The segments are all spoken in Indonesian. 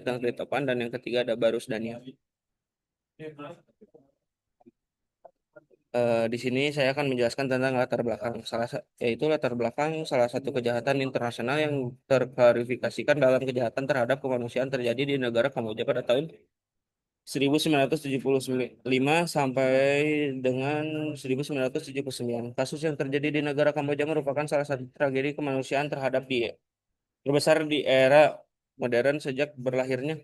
tentang Kritopan, dan yang ketiga ada Barus Daniel. Di sini saya akan menjelaskan tentang latar belakang yaitu latar belakang salah satu kejahatan internasional yang terklarifikasikan dalam kejahatan terhadap kemanusiaan terjadi di negara Kamboja pada tahun 1975 sampai dengan 1979. Kasus yang terjadi di negara Kamboja merupakan salah satu tragedi kemanusiaan terbesar di era modern sejak berakhirnya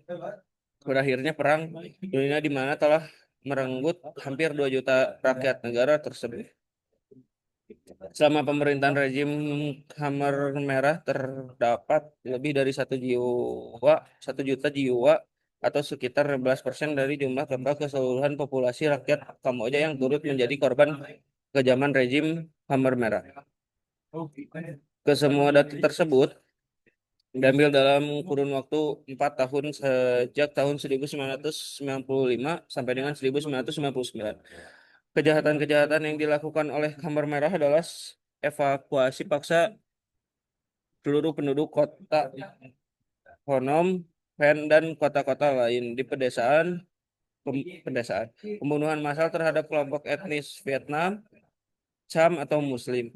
Perang Dunia, di mana telah merenggut hampir 2 juta rakyat negara tersebut. Selama pemerintahan rezim Khmer Merah terdapat lebih dari 1 juta jiwa atau sekitar 11% dari jumlah total keseluruhan populasi rakyat Kamboja yang turut menjadi korban kejaman rezim Khmer Merah. Kesemua data tersebut diambil dalam kurun waktu 4 tahun sejak tahun 1995 sampai dengan 1999. Kejahatan-kejahatan yang dilakukan oleh Khmer Merah adalah evakuasi paksa seluruh penduduk kota Phnom Penh dan kota-kota lain di pedesaan, pembunuhan massal terhadap kelompok etnis Vietnam, Cham atau Muslim,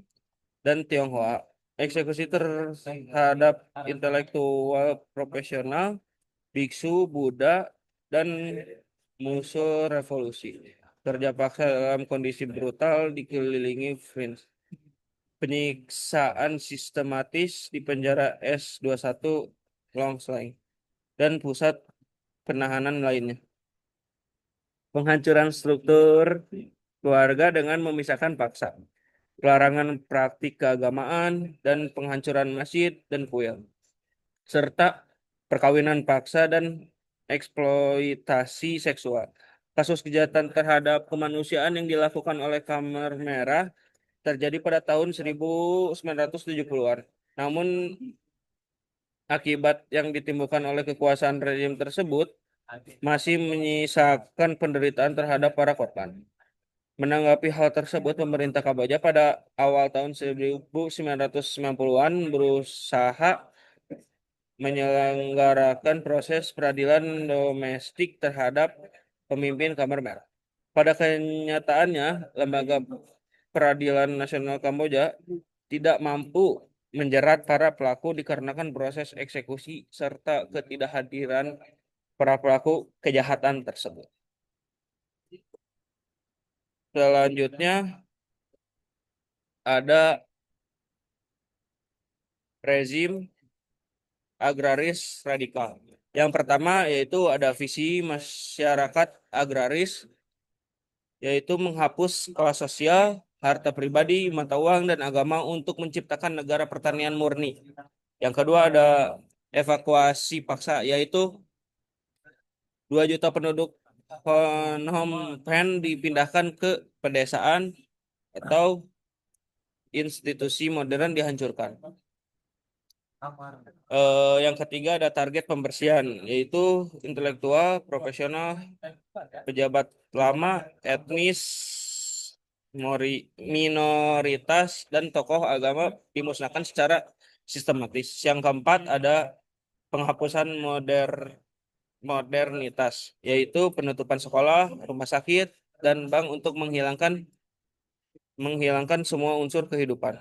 dan Tionghoa, eksekusi terhadap intelektual profesional, biksu, Buddha, dan musuh revolusi. Kerja paksa dalam kondisi brutal dikelilingi penyiksaan sistematis di penjara S21 Long Slang dan pusat penahanan lainnya. Penghancuran struktur keluarga dengan memisahkan paksa, pelarangan praktik keagamaan, dan penghancuran masjid dan kuil, serta perkawinan paksa dan eksploitasi seksual. Kasus kejahatan terhadap kemanusiaan yang dilakukan oleh Khmer Merah terjadi pada tahun 1970-an. Namun akibat yang ditimbulkan oleh kekuasaan rezim tersebut masih menyisakan penderitaan terhadap para korban. Menanggapi hal tersebut, pemerintah Kamboja pada awal tahun 1990-an berusaha menyelenggarakan proses peradilan domestik terhadap pemimpin Khmer Merah. Pada kenyataannya, lembaga peradilan nasional Kamboja tidak mampu menjerat para pelaku dikarenakan proses eksekusi serta ketidakhadiran para pelaku kejahatan tersebut. Selanjutnya ada rezim agraris radikal. Yang pertama yaitu ada visi masyarakat agraris, yaitu menghapus kelas sosial, harta pribadi, mata uang, dan agama untuk menciptakan negara pertanian murni. Yang kedua ada evakuasi paksa, yaitu 2 juta penduduk Phnom Penh dipindahkan ke pedesaan atau institusi modern dihancurkan. Yang ketiga ada target pembersihan, yaitu intelektual, profesional, pejabat lama, etnis, minoritas, dan tokoh agama dimusnahkan secara sistematis. Yang keempat ada penghapusan modernitas, yaitu penutupan sekolah, rumah sakit, dan bank untuk menghilangkan semua unsur kehidupan.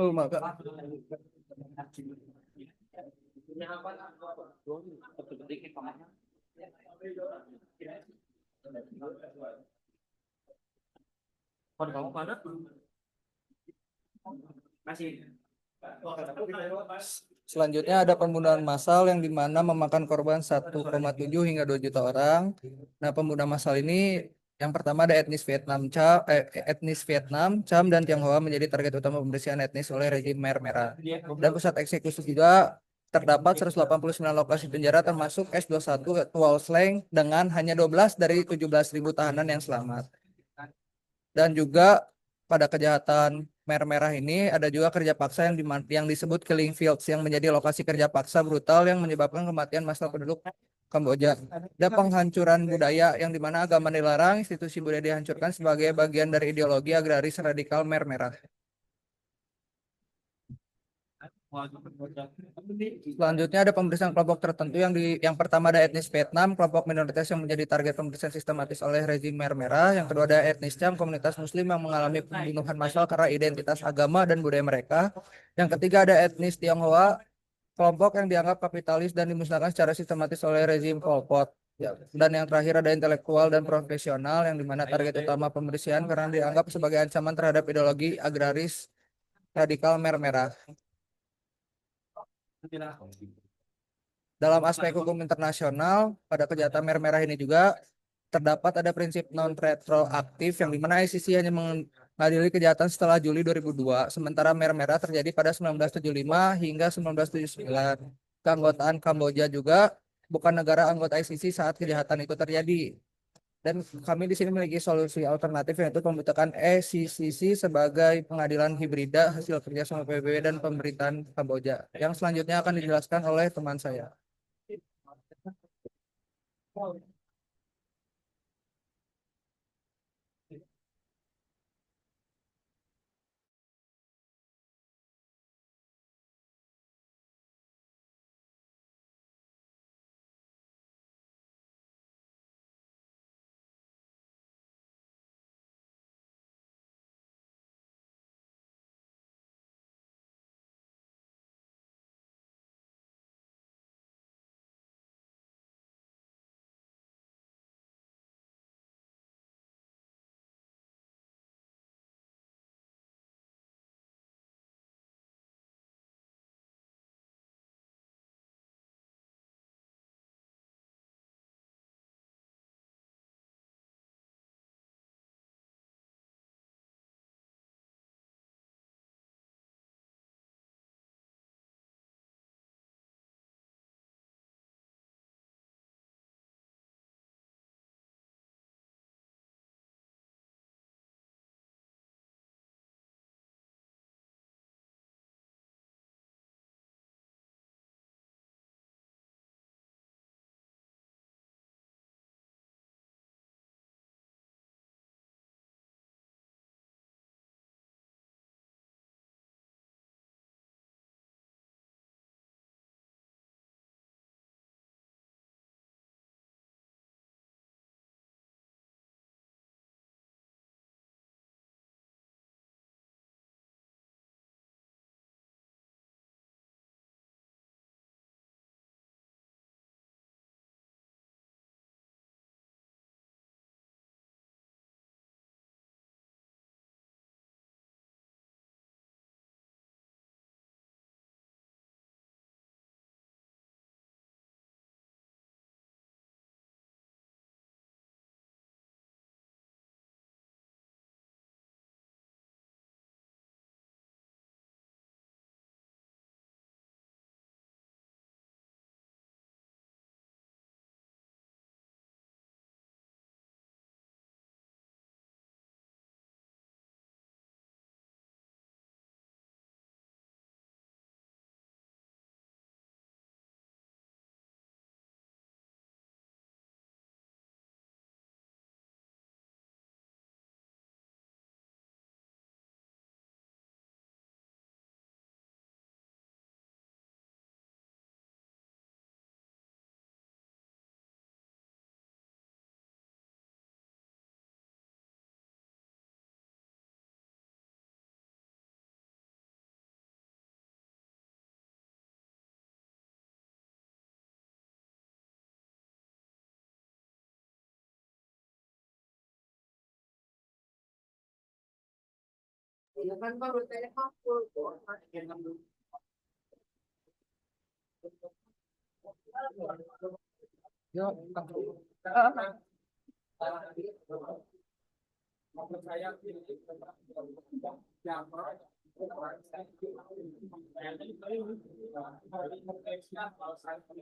Oh, maka. Kamu mana? Masih. Selanjutnya ada pembunuhan massal yang dimana memakan korban 1,7 hingga 2 juta orang. Nah, pembunuhan massal ini yang pertama ada etnis Vietnam, Cham, dan Tionghoa menjadi target utama pembersihan etnis oleh rezim Khmer Merah. Dan pusat eksekusi juga terdapat 189 lokasi penjara termasuk S21 Tuol Sleng dengan hanya 12 dari 17.000 tahanan yang selamat. Dan juga pada kejahatan merah ini ada juga kerja paksa yang disebut killing fields yang menjadi lokasi kerja paksa brutal yang menyebabkan kematian massal penduduk Kamboja. Ada penghancuran budaya yang dimana agama dilarang, institusi budaya dihancurkan sebagai bagian dari ideologi agraris radikal Merah. Selanjutnya ada pemeriksaan kelompok tertentu yang pertama ada etnis Vietnam, kelompok minoritas yang menjadi target pemeriksaan sistematis oleh rezim Merah. Yang kedua ada etnis Cham, komunitas Muslim yang mengalami pembunuhan massal karena identitas agama dan budaya mereka. Yang ketiga ada etnis Tionghoa, kelompok yang dianggap kapitalis dan dimusnahkan secara sistematis oleh rezim Pol Pot. Ya. Dan yang terakhir ada intelektual dan profesional yang dimana target utama pembersihan karena dianggap sebagai ancaman terhadap ideologi agraris radikal Merah. Dalam aspek hukum internasional, pada kejahatan Merah ini juga terdapat ada prinsip non retroaktif yang dimana ICC hanya mengadili kejahatan setelah Juli 2002, sementara Merah terjadi pada 1975 hingga 1979. Keanggotaan Kamboja juga bukan negara anggota ICC saat kejahatan itu terjadi. Dan kami di sini memiliki solusi alternatif yaitu pembentukan ECCC sebagai pengadilan hibrida hasil kerjasama PBB dan pemerintahan Kamboja. Yang selanjutnya akan dijelaskan oleh teman saya.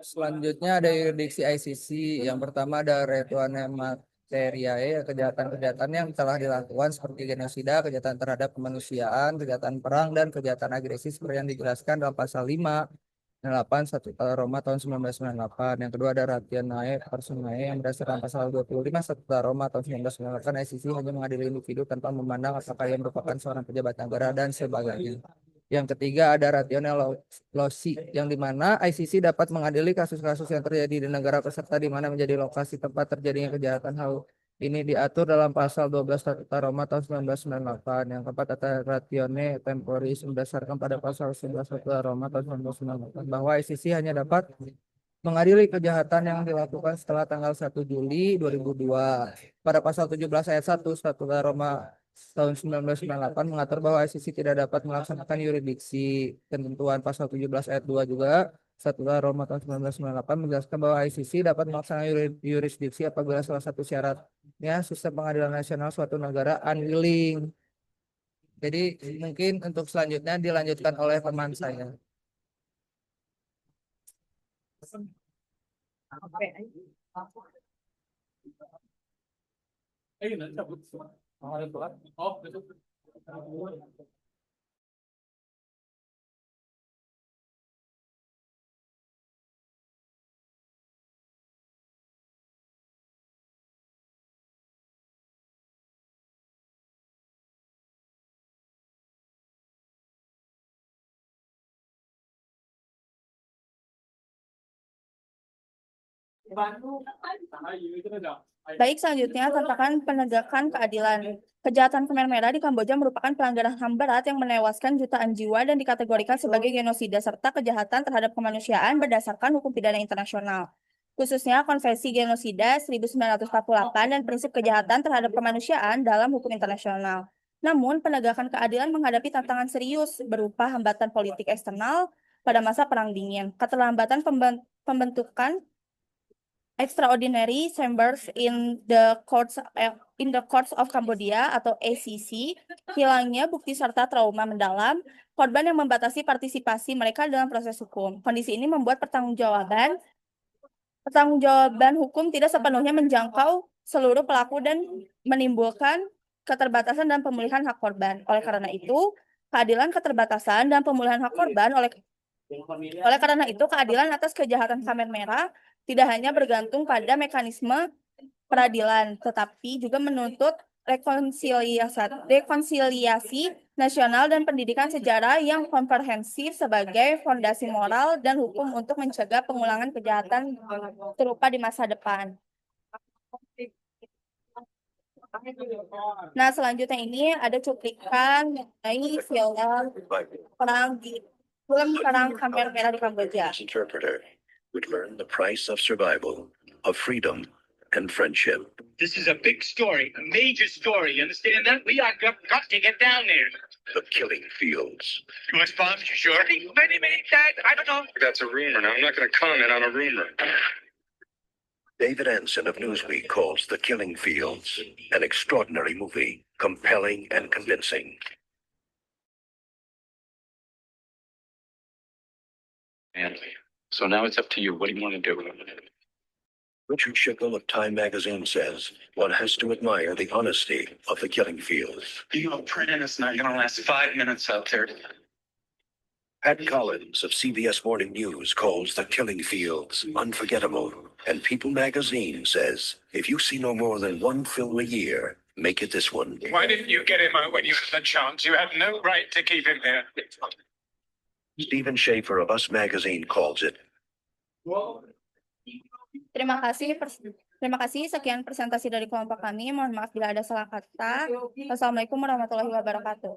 Selanjutnya ada yurisdiksi ICC. Yang pertama ada Retuane Materiae, kejahatan-kejahatan yang telah dilakukan seperti genosida, kejahatan terhadap kemanusiaan, kejahatan perang, dan kejahatan agresi seperti yang dijelaskan dalam pasal 5 1 Roma tahun 1998. Yang kedua ada Ratianae Personae yang berdasarkan pasal 25 1 Roma tahun 1998, ICC hanya mengadili individu tanpa memandang apakah ia merupakan seorang pejabat negara dan sebagainya. Yang ketiga ada Rationale Loci yang dimana ICC dapat mengadili kasus-kasus yang terjadi di negara peserta di mana menjadi lokasi tempat terjadinya kejahatan. Hal ini diatur dalam pasal 12 Statuta Roma tahun 1998. Yang keempat ada ratione temporis berdasarkan pada pasal 11 Statuta Roma tahun 1998 bahwa ICC hanya dapat mengadili kejahatan yang dilakukan setelah tanggal 1 Juli 2002. Pada pasal 17 ayat 1 Statuta Roma tahun 1998 mengatur bahwa ICC tidak dapat melaksanakan yurisdiksi. Ketentuan pasal 17 ayat 2 juga Statuta Roma tahun 1998 menjelaskan bahwa ICC dapat melaksanakan yurisdiksi apabila salah satu syaratnya sistem pengadilan nasional suatu negara unwilling. Jadi mungkin untuk selanjutnya dilanjutkan oleh teman saya. Baik, selanjutnya tentang penegakan keadilan. Kejahatan Khmer Merah di Kamboja merupakan pelanggaran HAM berat yang menewaskan jutaan jiwa dan dikategorikan sebagai genosida serta kejahatan terhadap kemanusiaan berdasarkan hukum pidana internasional. Khususnya Konvensi Genosida 1948 dan prinsip kejahatan terhadap kemanusiaan dalam hukum internasional. Namun, penegakan keadilan menghadapi tantangan serius berupa hambatan politik eksternal pada masa Perang Dingin, keterlambatan pembentukan Extraordinary Chambers in the Courts of Cambodia atau ACC, hilangnya bukti serta trauma mendalam, korban yang membatasi partisipasi mereka dalam proses hukum. Kondisi ini membuat pertanggungjawaban hukum tidak sepenuhnya menjangkau seluruh pelaku dan menimbulkan keterbatasan dan pemulihan hak korban. Oleh karena itu, keterbatasan dan pemulihan hak korban oleh karena itu, keadilan atas kejahatan Khmer Merah tidak hanya bergantung pada mekanisme peradilan, tetapi juga menuntut rekonsiliasi nasional dan pendidikan sejarah yang komprehensif sebagai fondasi moral dan hukum untuk mencegah pengulangan kejahatan serupa di masa depan. Nah, selanjutnya ini ada cuplikan mengenai film Perang Khmer Merah di Kamboja. Interpreter would learn the price of survival, of freedom, and friendship. This is a big story, a major story. You understand that? We are got to get down there. The killing fields. Too much bombs, you sure? Many died. I don't know. That's a rumor. Now, I'm not going to comment on a rumor. David Anson of Newsweek calls The Killing Fields an extraordinary movie, compelling and convincing. And so now it's up to you. What do you want to do? Richard Schickel of Time magazine says one has to admire the honesty of The Killing Fields. You know, print is not going to last 5 minutes out there. Pat Collins of CBS Morning News calls The Killing Fields unforgettable. And People magazine says if you see no more than one film a year, make it this one. Why didn't you get him out when you had the chance? You had no right to keep him there. Stephen Schaefer of Us Magazine calls it. Terima kasih. Sekian presentasi dari kelompok kami. Mohon maaf bila ada salah kata. Wassalamualaikum warahmatullahi wabarakatuh.